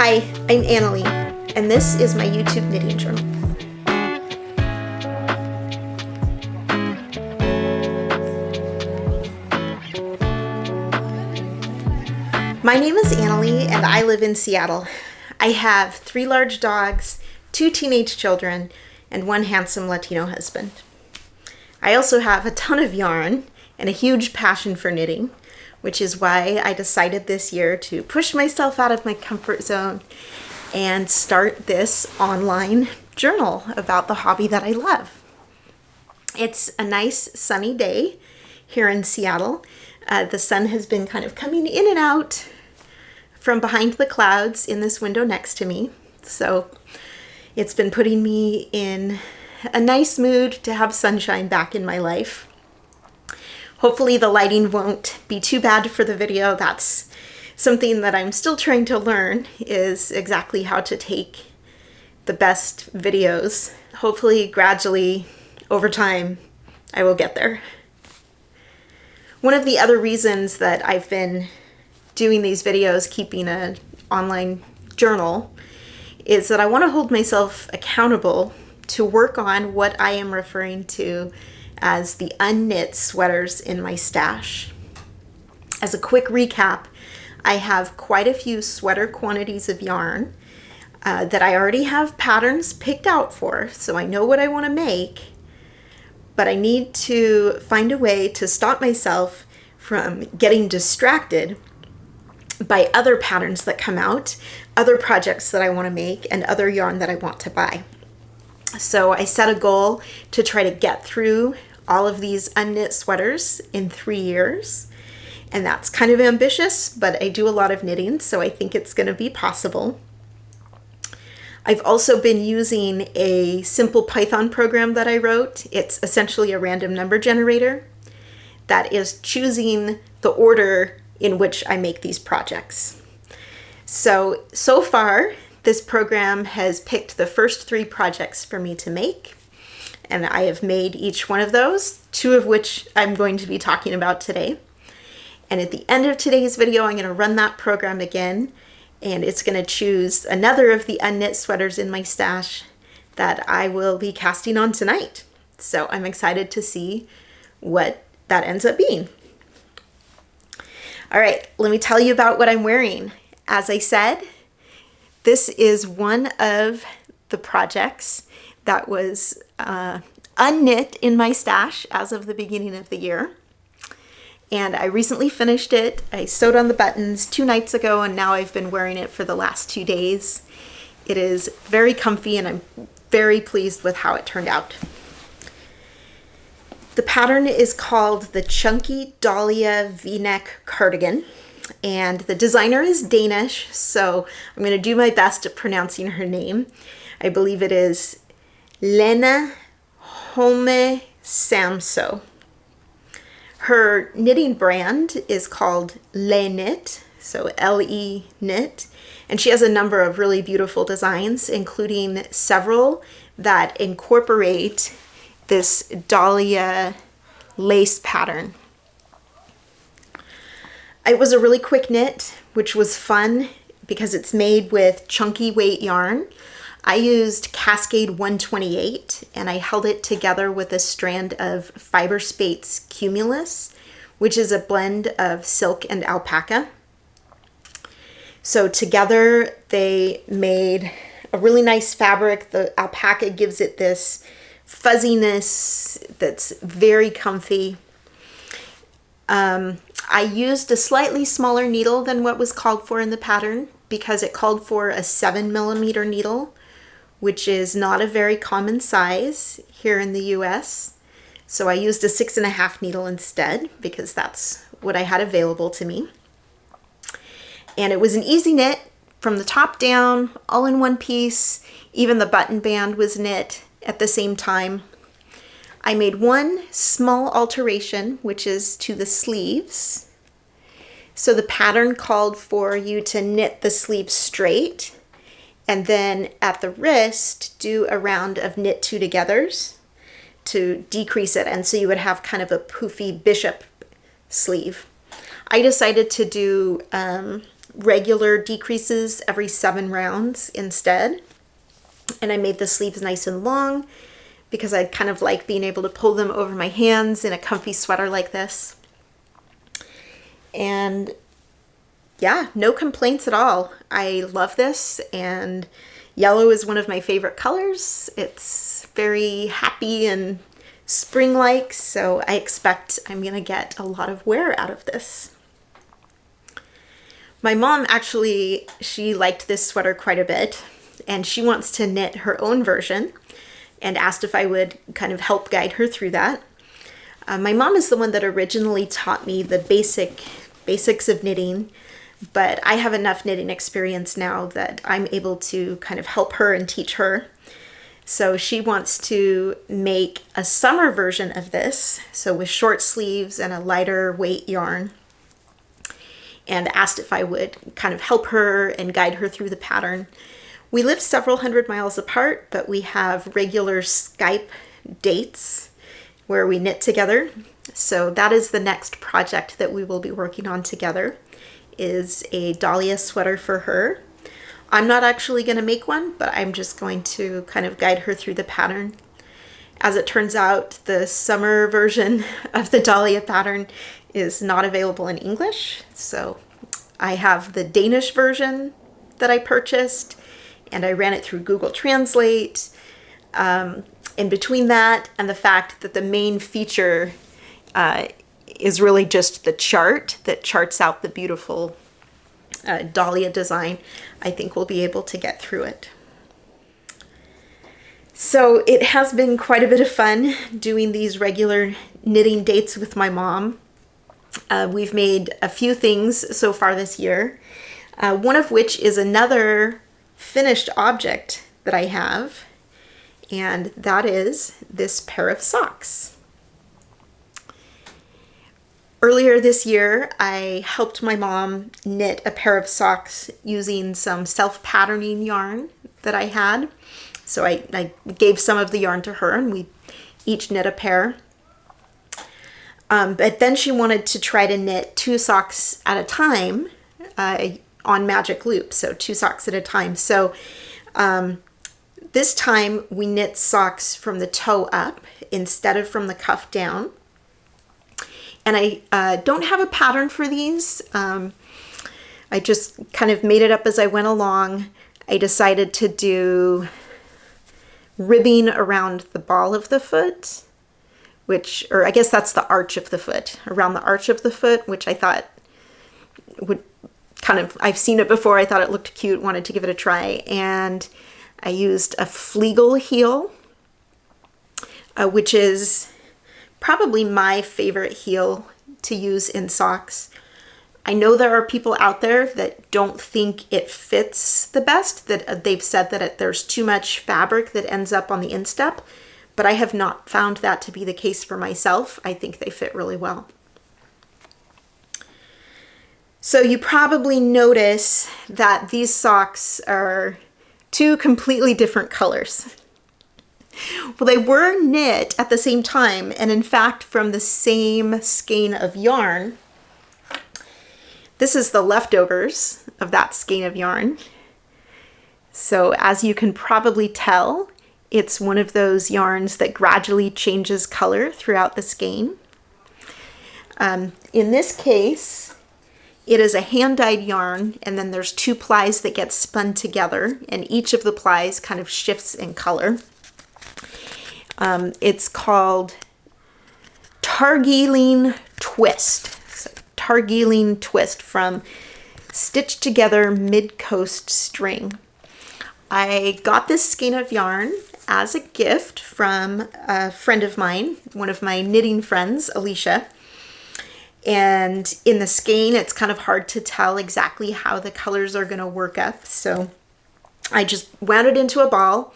Hi, I'm Annalie, and this is my YouTube knitting journal. My name is Annalie, and I live in Seattle. I have 3 large dogs, 2 teenage children, and 1 handsome Latino husband. I also have a ton of yarn and a huge passion for knitting, which is why I decided this year to push myself out of my comfort zone and start this online journal about the hobby that I love. It's a nice sunny day here in Seattle. The sun has been kind of coming in and out from behind the clouds in this window next to me. So it's been putting me in a nice mood to have sunshine back in my life. Hopefully the lighting won't be too bad for the video. That's something that I'm still trying to learn, is exactly how to take the best videos. Hopefully gradually over time I will get there. One of the other reasons that I've been doing these videos, keeping an online journal, is that I want to hold myself accountable to work on what I am referring to as the unknit sweaters in my stash. As a quick recap, I have quite a few sweater quantities of yarn that I already have patterns picked out for, so I know what I want to make, but I need to find a way to stop myself from getting distracted by other patterns that come out, other projects that I want to make, and other yarn that I want to buy. So I set a goal to try to get through all of these unknit sweaters in 3 years. And that's kind of ambitious, but I do a lot of knitting, so I think it's going to be possible. I've also been using a simple Python program that I wrote. It's essentially a random number generator that is choosing the order in which I make these projects. So far, this program has picked the first 3 projects for me to make, and I have made each one of those, 2 of which I'm going to be talking about today. And at the end of today's video, I'm going to run that program again, and it's going to choose another of the unknit sweaters in my stash that I will be casting on tonight. So I'm excited to see what that ends up being. All right, let me tell you about what I'm wearing. As I said, this is one of the projects that was unknit in my stash as of the beginning of the year. And I recently finished it. I sewed on the buttons 2 nights ago, and now I've been wearing it for the last 2 days. It is very comfy, and I'm very pleased with how it turned out. The pattern is called the Chunky Dahlia V-neck cardigan, and the designer is Danish, so I'm going to do my best at pronouncing her name. I believe it is Lena Holme Samso. Her knitting brand is called Le Knit, so L-E Knit, and she has a number of really beautiful designs, including several that incorporate this dahlia lace pattern. It was a really quick knit, which was fun because it's made with chunky weight yarn. I used Cascade 128, and I held it together with a strand of Fiber Spates Cumulus, which is a blend of silk and alpaca. So together they made a really nice fabric. The alpaca gives it this fuzziness that's very comfy. I used a slightly smaller needle than what was called for in the pattern because it called for a 7mm needle, which is not a very common size here in the US. So I used a 6.5 needle instead because that's what I had available to me. And it was an easy knit from the top down, all in one piece. Even the button band was knit at the same time. I made one small alteration, which is to the sleeves. So the pattern called for you to knit the sleeves straight, and then at the wrist, do a round of knit 2 togethers to decrease it. And so you would have kind of a poofy bishop sleeve. I decided to do regular decreases every 7 rounds instead. And I made the sleeves nice and long because I kind of like being able to pull them over my hands in a comfy sweater like this. And yeah, no complaints at all. I love this, and yellow is one of my favorite colors. It's very happy and spring-like, so I expect I'm gonna get a lot of wear out of this. My mom actually, she liked this sweater quite a bit, and she wants to knit her own version and asked if I would kind of help guide her through that. My mom is the one that originally taught me the basics of knitting, but I have enough knitting experience now that I'm able to kind of help her and teach her. So she wants to make a summer version of this, so with short sleeves and a lighter weight yarn, and asked if I would kind of help her and guide her through the pattern. We live several hundred miles apart, but we have regular Skype dates where we knit together. So that is the next project that we will be working on together, is a Dahlia sweater for her. I'm not actually going to make one, but I'm just going to kind of guide her through the pattern. As it turns out, the summer version of the Dahlia pattern is not available in English. So I have the Danish version that I purchased, and I ran it through Google Translate. In between that and the fact that the main feature is really just the chart that charts out the beautiful Dahlia design, I think we'll be able to get through it. So it has been quite a bit of fun doing these regular knitting dates with my mom. We've made a few things so far this year, one of which is another finished object that I have, and that is this pair of socks. Earlier this year, I helped my mom knit a pair of socks using some self-patterning yarn that I had. So I gave some of the yarn to her, and we each knit a pair. But then she wanted to try to knit 2 socks at a time on magic loop, so 2 socks at a time. So this time we knit socks from the toe up instead of from the cuff down. And I don't have a pattern for these. I just kind of made it up as I went along. I decided to do ribbing around the ball of the foot, or I guess that's the arch of the foot, around the arch of the foot, which I thought would I've seen it before. I thought it looked cute, wanted to give it a try. And I used a Flegel heel, which is probably my favorite heel to use in socks. I know there are people out there that don't think it fits the best, that they've said that there's too much fabric that ends up on the instep, but I have not found that to be the case for myself. I think they fit really well. So you probably notice that these socks are 2 completely different colors. Well, they were knit at the same time, and in fact from the same skein of yarn. This is the leftovers of that skein of yarn. So as you can probably tell, it's one of those yarns that gradually changes color throughout the skein. In this case, it is a hand-dyed yarn, and then there's 2 plies that get spun together, and each of the plies kind of shifts in color. It's called Targeeling Twist. So, Targeeling Twist from Stitched Together Mid-Coast String. I got this skein of yarn as a gift from a friend of mine, one of my knitting friends, Alicia. And in the skein, it's kind of hard to tell exactly how the colors are going to work up. So I just wound it into a ball,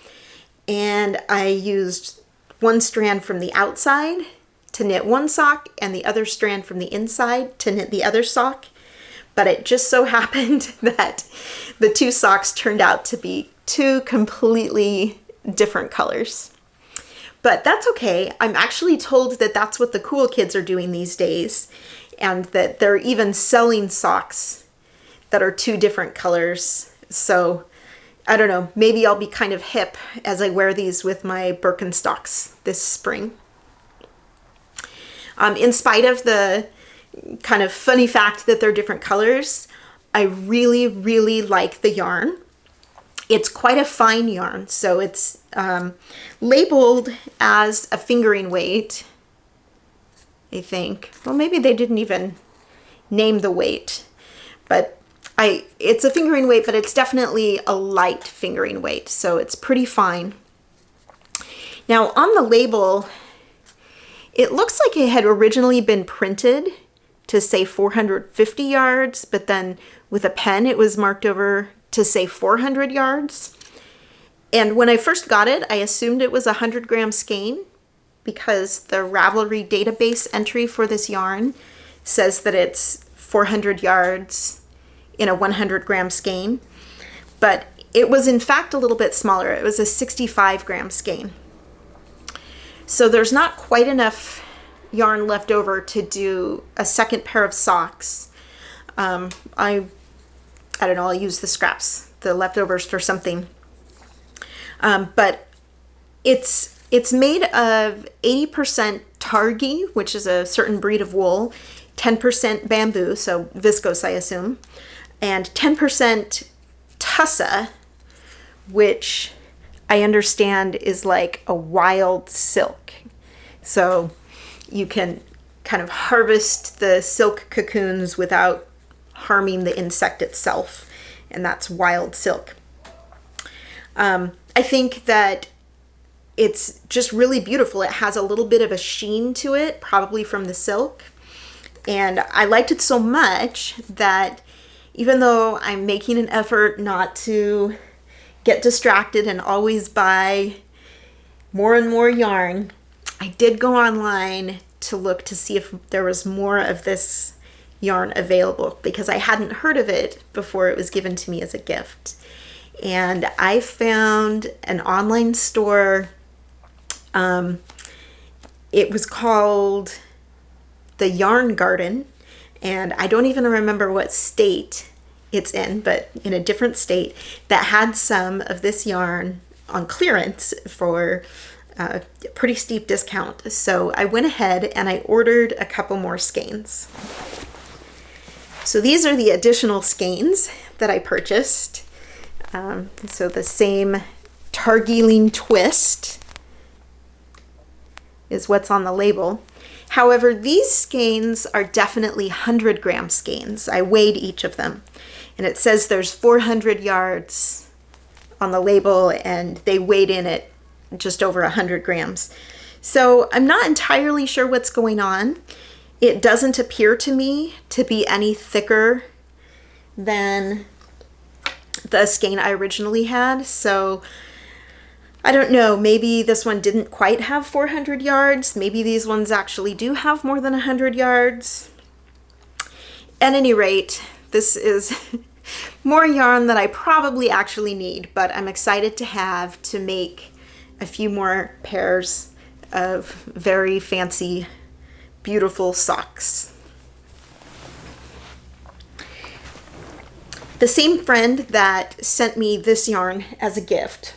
and I used 1 strand from the outside to knit 1 sock and the other strand from the inside to knit the other sock. But it just so happened that the 2 socks turned out to be 2 completely different colors. But that's okay. I'm actually told that that's what the cool kids are doing these days, and that they're even selling socks that are two different colors. So I don't know, maybe I'll be kind of hip as I wear these with my Birkenstocks this spring. In spite of the kind of funny fact that they're different colors, I really, really like the yarn. It's quite a fine yarn, so it's labeled as a fingering weight, I think. Well, maybe they didn't even name the weight, but it's a fingering weight, but it's definitely a light fingering weight, so it's pretty fine. Now on the label, it looks like it had originally been printed to say 450 yards, but then with a pen it was marked over to say 400 yards. And when I first got it, I assumed it was a 100-gram skein because the Ravelry database entry for this yarn says that it's 400 yards in a 100-gram skein, but it was in fact a little bit smaller. It was a 65-gram skein. So there's not quite enough yarn left over to do a second pair of socks. I don't know, I'll use the scraps, the leftovers, for something. But it's made of 80% targi, which is a certain breed of wool, 10% bamboo, so viscose I assume, and 10% tussa, which I understand is like a wild silk. So you can kind of harvest the silk cocoons without harming the insect itself, and that's wild silk. I think that it's just really beautiful. It has a little bit of a sheen to it, probably from the silk. And I liked it so much that even though I'm making an effort not to get distracted and always buy more and more yarn, I did go online to look to see if there was more of this yarn available, because I hadn't heard of it before it was given to me as a gift. And I found an online store. It was called the Yarn Garden, and I don't even remember what state it's in, but in a different state, that had some of this yarn on clearance for a pretty steep discount. So I went ahead and I ordered a couple more skeins. So these are the additional skeins that I purchased. So the same Targeeling twist is what's on the label. However, these skeins are definitely 100-gram skeins. I weighed each of them, and it says there's 400 yards on the label, and they weighed in at just over 100 grams. So I'm not entirely sure what's going on. It doesn't appear to me to be any thicker than the skein I originally had. So I don't know, maybe this one didn't quite have 400 yards. Maybe these ones actually do have more than 100 yards. At any rate, this is more yarn that I probably actually need, but I'm excited to have to make a few more pairs of very fancy, beautiful socks. The same friend that sent me this yarn as a gift,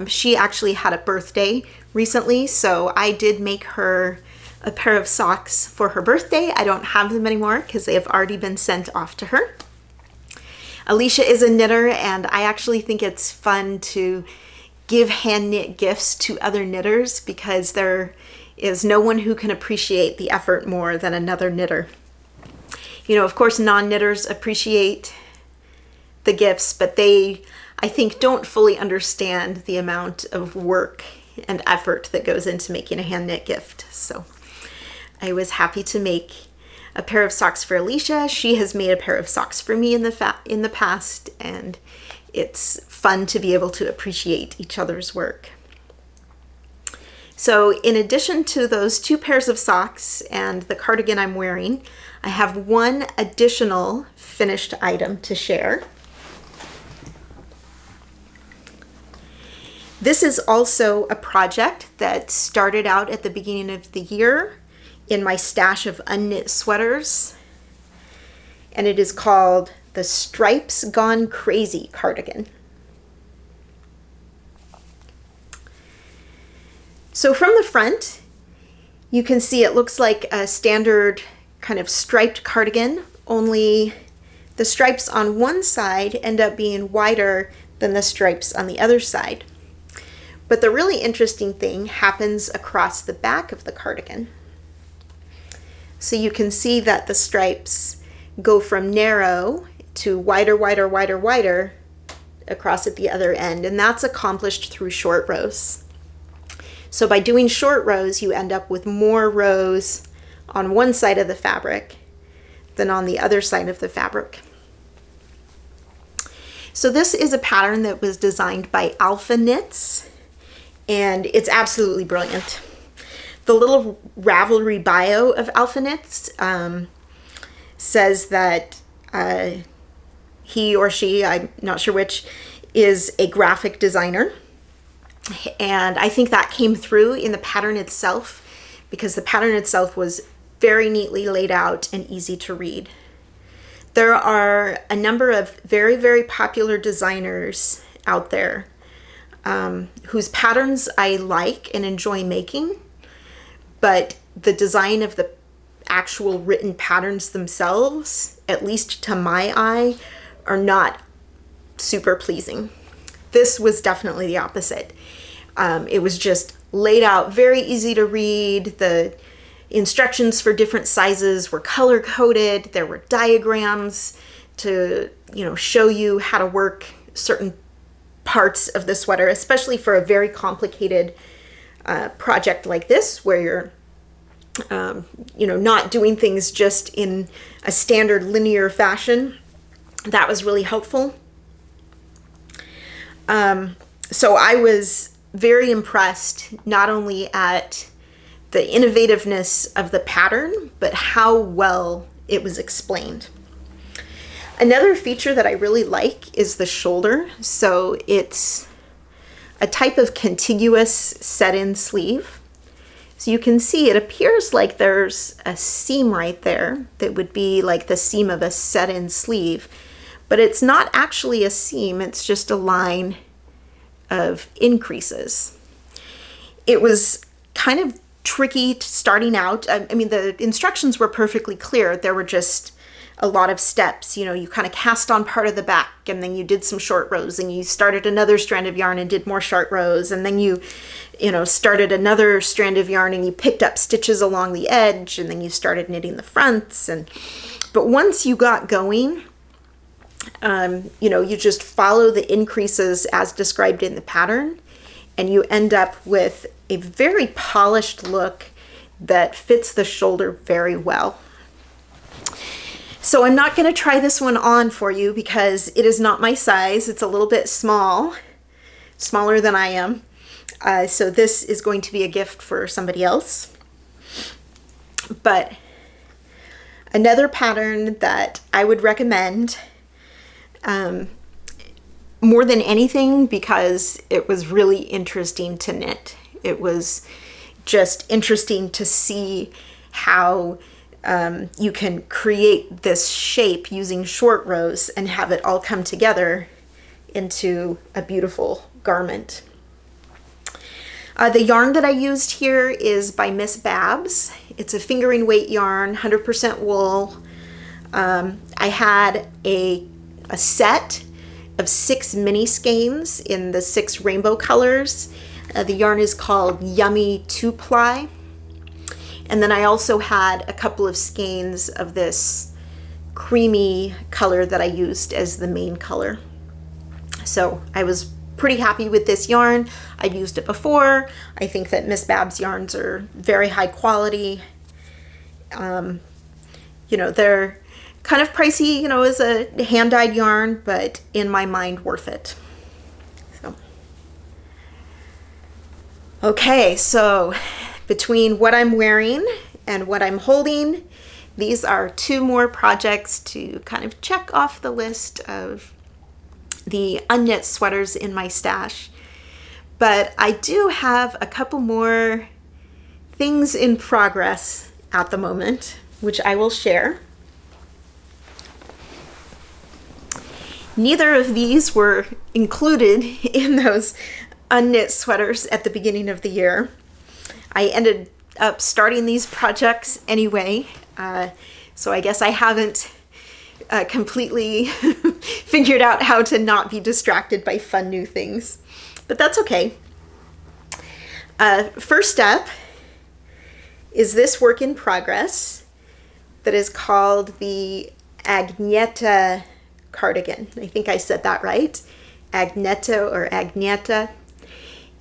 she actually had a birthday recently, so I did make her a pair of socks for her birthday. I don't have them anymore because they have already been sent off to her. Alicia is a knitter, and I actually think it's fun to give hand knit gifts to other knitters, because there is no one who can appreciate the effort more than another knitter. You know, of course, non-knitters appreciate the gifts, but they, I think, don't fully understand the amount of work and effort that goes into making a hand knit gift. So I was happy to make a pair of socks for Alicia. She has made a pair of socks for me in the past, and it's fun to be able to appreciate each other's work. So in addition to those two pairs of socks and the cardigan I'm wearing, I have one additional finished item to share. This is also a project that started out at the beginning of the year in my stash of unknit sweaters. and it is called the Stripes Gone Crazy cardigan. So from the front, you can see it looks like a standard kind of striped cardigan, only the stripes on one side end up being wider than the stripes on the other side. But the really interesting thing happens across the back of the cardigan. So you can see that the stripes go from narrow to wider, wider, wider, wider across at the other end, and that's accomplished through short rows. So by doing short rows, you end up with more rows on one side of the fabric than on the other side of the fabric. So this is a pattern that was designed by Alpha Knits, and it's absolutely brilliant. The little Ravelry bio of Alpha Knits says that he or she, I'm not sure which, is a graphic designer. And I think that came through in the pattern itself, because the pattern itself was very neatly laid out and easy to read. There are a number of very, very popular designers out there whose patterns I like and enjoy making, but the design of the actual written patterns themselves, at least to my eye, are not super pleasing. This was definitely the opposite. It was just laid out very easy to read. The instructions for different sizes were color coded. There were diagrams to, show you how to work certain parts of the sweater, especially for a very complicated project like this, where you're not doing things just in a standard linear fashion. That was really helpful. So I was very impressed not only at the innovativeness of the pattern, but how well it was explained. Another feature that I really like is the shoulder. So it's a type of contiguous set-in sleeve. So you can see it appears like there's a seam right there that would be like the seam of a set-in sleeve, but it's not actually a seam, it's just a line of increases. It was kind of tricky starting out. I mean, the instructions were perfectly clear. There were just a lot of steps. You kind of cast on part of the back, and then you did some short rows, and you started another strand of yarn and did more short rows, and then you started another strand of yarn and you picked up stitches along the edge, and then you started knitting the fronts. But once you got going, you just follow the increases as described in the pattern, and you end up with a very polished look that fits the shoulder very well. So I'm not going to try this one on for you because it is not my size. It's a little bit small, smaller than I am. So this is going to be a gift for somebody else. But another pattern that I would recommend, more than anything, because it was really interesting to knit. It was just interesting to see how you can create this shape using short rows and have it all come together into a beautiful garment. The yarn that I used here is by Miss Babs. It's a fingering weight yarn, 100% wool. I had a set of 6 mini skeins in the 6 rainbow colors. The yarn is called Yummy 2-ply. And then I also had a couple of skeins of this creamy color that I used as the main color. So I was pretty happy with this yarn. I've used it before. I think that Miss Babs yarns are very high quality. They're kind of pricey, as a hand-dyed yarn, but in my mind, worth it. Okay, so between what I'm wearing and what I'm holding, these are 2 more projects to kind of check off the list of the unknit sweaters in my stash. But I do have a couple more things in progress at the moment, which I will share. Neither of these were included in those unknit sweaters at the beginning of the year. I ended up starting these projects anyway, so I guess I haven't completely figured out how to not be distracted by fun new things, but that's okay. First up is this work in progress that is called the Agneta cardigan. I think I said that right. Agneta or Agneta.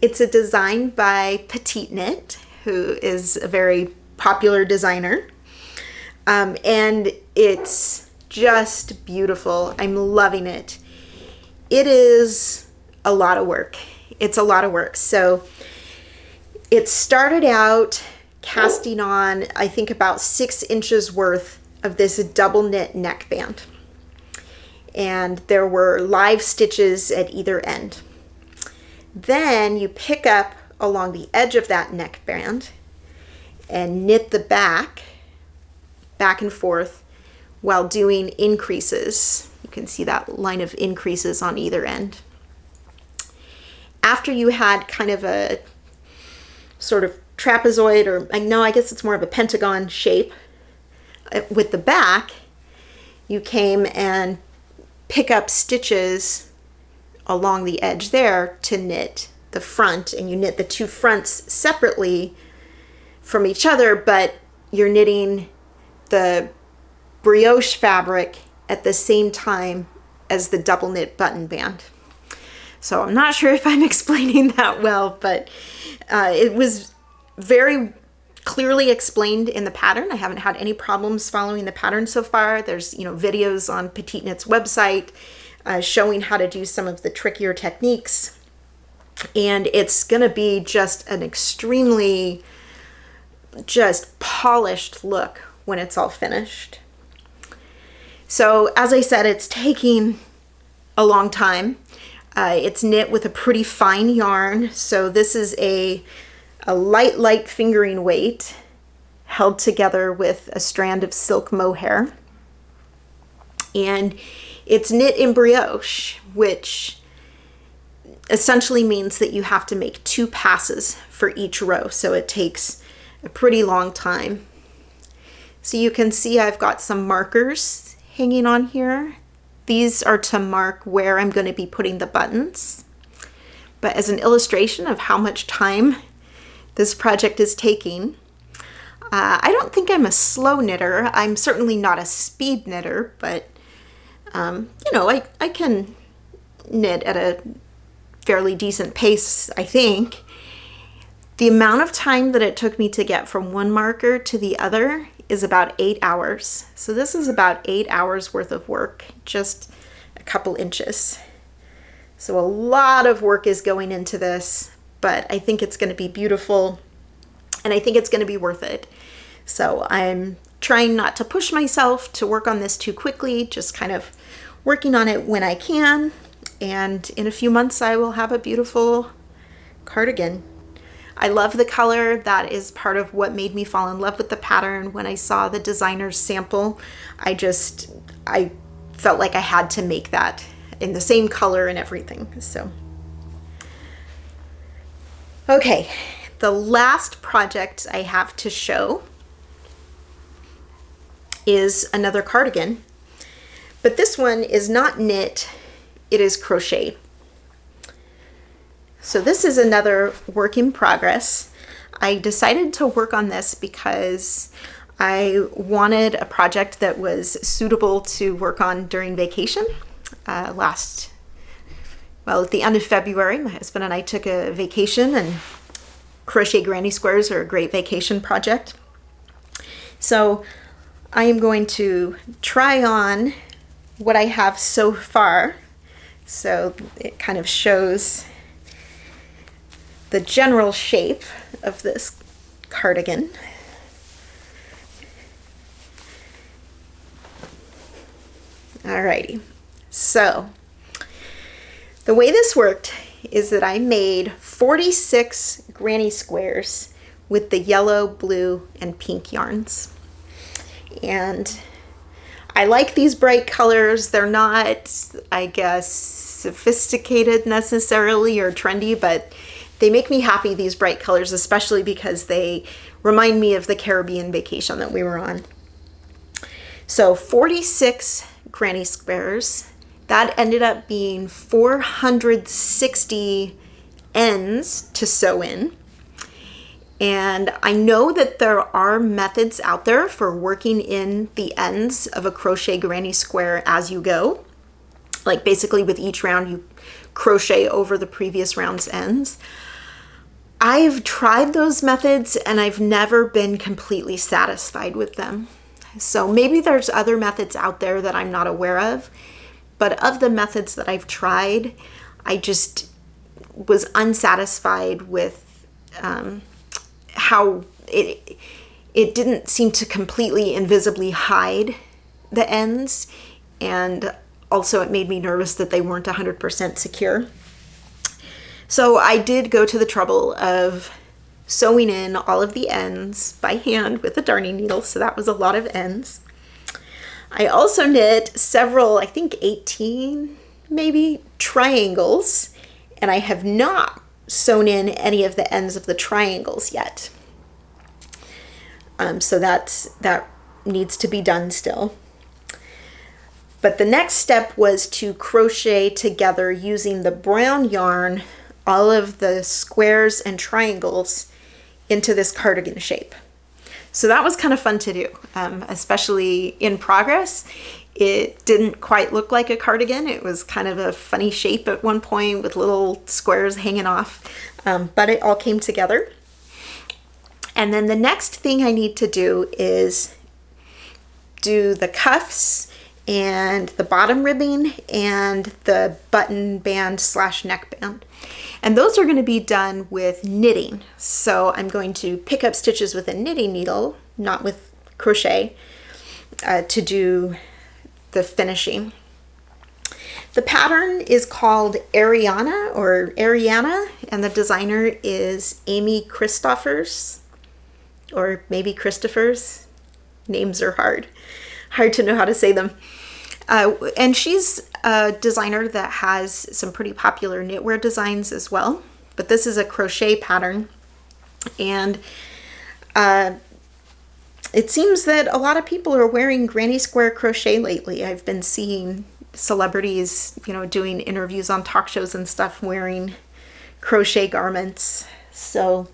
It's a design by Petite Knit, who is a very popular designer. And it's just beautiful. I'm loving it. It is a lot of work. It's a lot of work. So it started out casting on, I think, about 6 inches worth of this double knit neckband. And there were live stitches at either end. Then you pick up along the edge of that neckband and knit the back and forth while doing increases. You can see that line of increases on either end. After you had kind of a sort of trapezoid, or no, I guess it's more of a pentagon shape with the back, you came and pick up stitches along the edge there to knit the front, and you knit the two fronts separately from each other, but you're knitting the brioche fabric at the same time as the double knit button band. So I'm not sure if I'm explaining that well, but it was very clearly explained in the pattern. I haven't had any problems following the pattern so far. There's, videos on Petite Knit's website showing how to do some of the trickier techniques. And it's going to be just an extremely just polished look when it's all finished. So as I said, it's taking a long time. It's knit with a pretty fine yarn. So this is a light fingering weight held together with a strand of silk mohair. And it's knit in brioche, which essentially means that you have to make 2 passes for each row. So it takes a pretty long time. So you can see I've got some markers hanging on here. These are to mark where I'm going to be putting the buttons. But as an illustration of how much time this project is taking, I don't think I'm a slow knitter. I'm certainly not a speed knitter, but I can knit at a fairly decent pace, I think. The amount of time that it took me to get from one marker to the other is about 8 hours. So this is about 8 hours worth of work, just a couple inches. So a lot of work is going into this, but I think it's going to be beautiful, and I think it's going to be worth it. So I'm trying not to push myself to work on this too quickly, just kind of working on it when I can. And in a few months, I will have a beautiful cardigan. I love the color. That is part of what made me fall in love with the pattern. When I saw the designer's sample, I felt like I had to make that in the same color and everything. So, okay, the last project I have to show is another cardigan, but this one is not knit, it is crochet. So this is another work in progress. I decided to work on this because I wanted a project that was suitable to work on during vacation. At the end of February, my husband and I took a vacation, and crochet granny squares are a great vacation project. So I am going to try on what I have so far. So it kind of shows the general shape of this cardigan. Alrighty, so the way this worked is that I made 46 granny squares with the yellow, blue, and pink yarns. And I like these bright colors. They're not, I guess, sophisticated necessarily or trendy, but they make me happy, these bright colors, especially because they remind me of the Caribbean vacation that we were on. So 46 granny squares. That ended up being 460 ends to sew in. And I know that there are methods out there for working in the ends of a crochet granny square as you go. Like basically with each round you crochet over the previous round's ends. I've tried those methods and I've never been completely satisfied with them. So maybe there's other methods out there that I'm not aware of, but of the methods that I've tried, I just was unsatisfied with how it didn't seem to completely invisibly hide the ends, and also it made me nervous that they weren't 100% secure. So I did go to the trouble of sewing in all of the ends by hand with a darning needle, so that was a lot of ends. I also knit several, I think 18 maybe, triangles, and I have not sewn in any of the ends of the triangles yet. So that needs to be done still. But the next step was to crochet together using the brown yarn all of the squares and triangles into this cardigan shape. So that was kind of fun to do, especially in progress. It didn't quite look like a cardigan. It was kind of a funny shape at one point with little squares hanging off, but it all came together. And then the next thing I need to do is do the cuffs and the bottom ribbing and the button band / neckband. And those are going to be done with knitting. So I'm going to pick up stitches with a knitting needle, not with crochet, to do the finishing. The pattern is called Ariana, and the designer is Amy Christophers, or maybe Christophers. Names are hard to know how to say them. And she's a designer that has some pretty popular knitwear designs as well. But this is a crochet pattern. And it seems that a lot of people are wearing granny square crochet lately. I've been seeing celebrities, doing interviews on talk shows and stuff wearing crochet garments. So,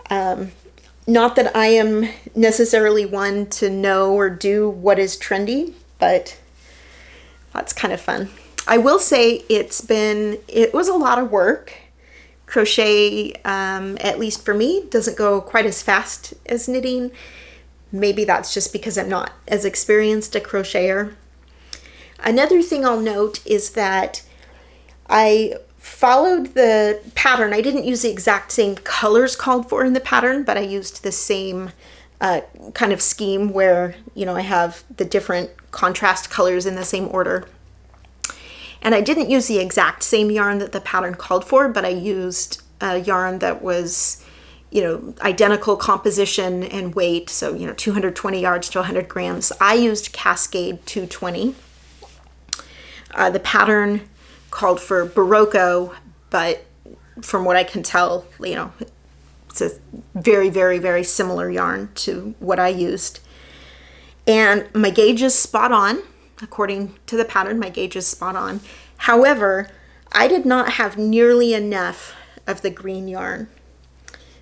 not that I am necessarily one to know or do what is trendy, but that's kind of fun. I will say it was a lot of work. Crochet, at least for me, doesn't go quite as fast as knitting. Maybe that's just because I'm not as experienced a crocheter. Another thing I'll note is that I followed the pattern. I didn't use the exact same colors called for in the pattern, but I used the same kind of scheme where, I have the different contrast colors in the same order. And I didn't use the exact same yarn that the pattern called for, but I used a yarn that was, identical composition and weight. So, 220 yards to 100 grams. I used Cascade 220. The pattern called for Barocco, but from what I can tell, it's a very, very, very similar yarn to what I used. And my gauge is spot on. According to the pattern, my gauge is spot on. However, I did not have nearly enough of the green yarn.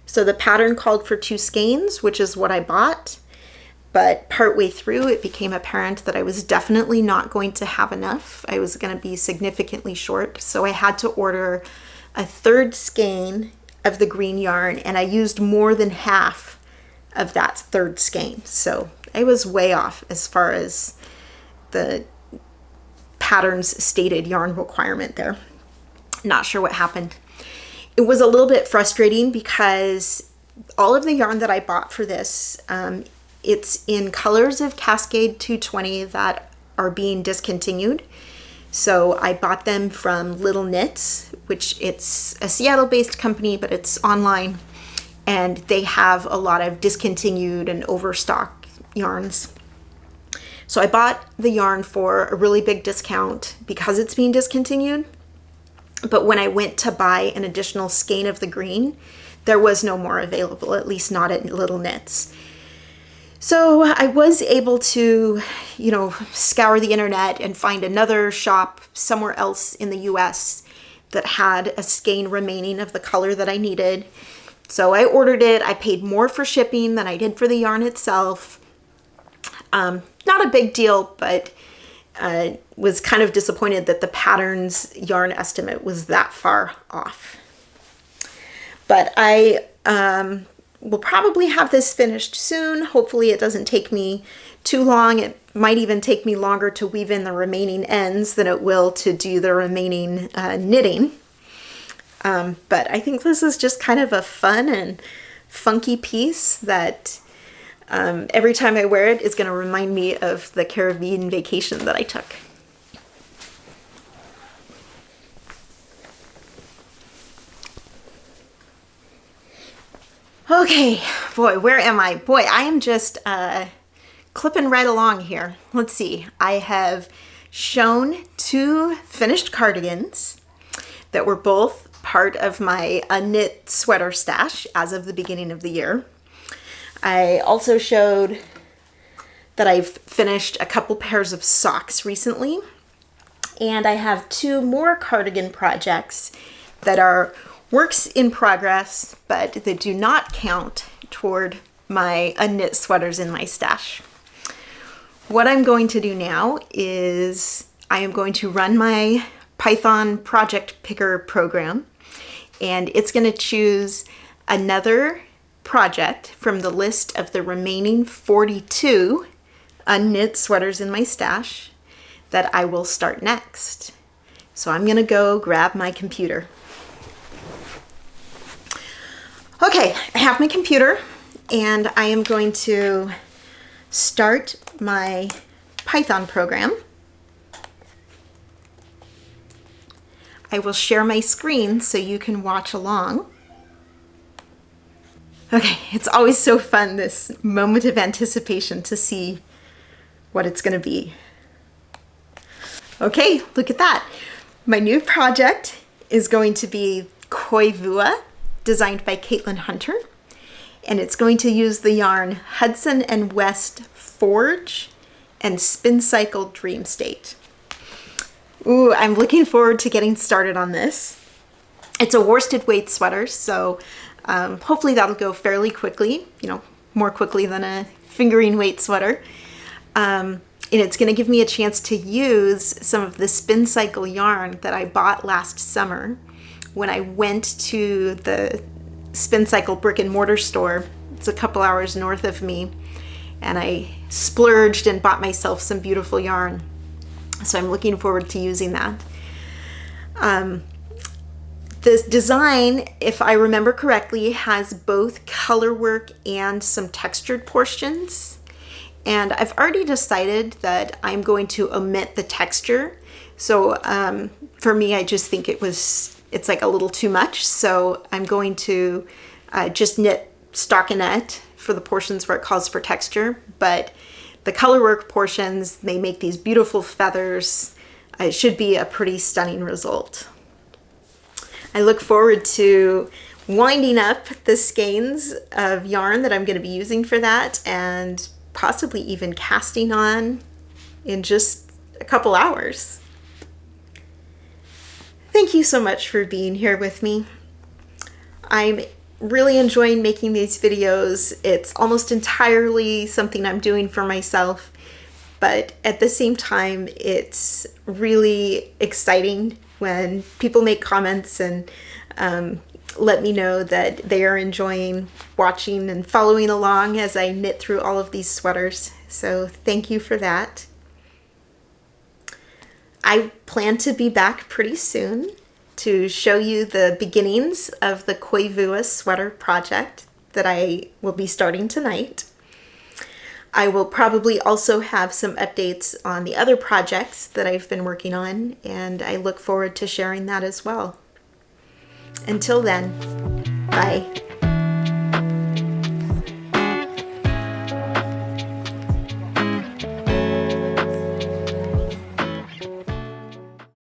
So the pattern called for 2 skeins, which is what I bought. But partway through, it became apparent that I was definitely not going to have enough. I was going to be significantly short. So I had to order a 3rd skein of the green yarn, and I used more than half of that 3rd skein. So I was way off as far as the pattern's stated yarn requirement there. Not sure what happened. It was a little bit frustrating because all of the yarn that I bought for this, it's in colors of Cascade 220 that are being discontinued. So I bought them from Little Knits, which it's a Seattle-based company, but it's online. And they have a lot of discontinued and overstock yarns. So I bought the yarn for a really big discount because it's being discontinued. But when I went to buy an additional skein of the green, there was no more available, at least not at Little Knits. So I was able to, scour the internet and find another shop somewhere else in the US that had a skein remaining of the color that I needed. So I ordered it. I paid more for shipping than I did for the yarn itself. Not a big deal, but was kind of disappointed that the pattern's yarn estimate was that far off. But I will probably have this finished soon. Hopefully it doesn't take me too long. It might even take me longer to weave in the remaining ends than it will to do the remaining knitting. But I think this is just kind of a fun and funky piece that every time I wear it is going to remind me of the Caribbean vacation that I took. Okay, boy, where am I? Boy, I am just clipping right along here. Let's see. I have shown 2 finished cardigans that were both part of my unknit sweater stash as of the beginning of the year. I also showed that I've finished a couple pairs of socks recently, and I have 2 more cardigan projects that are works in progress, but they do not count toward my unknit sweaters in my stash. What I'm going to do now is I am going to run my Python project picker program, and it's going to choose another project from the list of the remaining 42 unknit sweaters in my stash that I will start next. So I'm going to go grab my computer. Okay, I have my computer and I am going to start my Python program. I will share my screen so you can watch along. Okay, it's always so fun, this moment of anticipation to see what it's going to be. Okay, look at that. My new project is going to be Koivua, designed by Caitlin Hunter, and it's going to use the yarn Hudson and West Forge and Spin Cycle Dream State. Ooh, I'm looking forward to getting started on this. It's a worsted weight sweater, so hopefully that'll go fairly quickly, more quickly than a fingering weight sweater. And it's going to give me a chance to use some of the Spin Cycle yarn that I bought last summer when I went to the Spin Cycle brick and mortar store. It's a couple hours north of me, and I splurged and bought myself some beautiful yarn. So I'm looking forward to using that. This design, if I remember correctly, has both color work and some textured portions. And I've already decided that I'm going to omit the texture. So for me, I just think it's like a little too much. So I'm going to just knit stockinette for the portions where it calls for texture. But the color work portions, they make these beautiful feathers. It should be a pretty stunning result. I look forward to winding up the skeins of yarn that I'm going to be using for that, and possibly even casting on in just a couple hours. Thank you so much for being here with me. I'm really enjoying making these videos. It's almost entirely something I'm doing for myself, but at the same time, it's really exciting when people make comments and let me know that they are enjoying watching and following along as I knit through all of these sweaters. So thank you for that. I plan to be back pretty soon to show you the beginnings of the Koivua sweater project that I will be starting tonight. I will probably also have some updates on the other projects that I've been working on, and I look forward to sharing that as well. Until then, bye.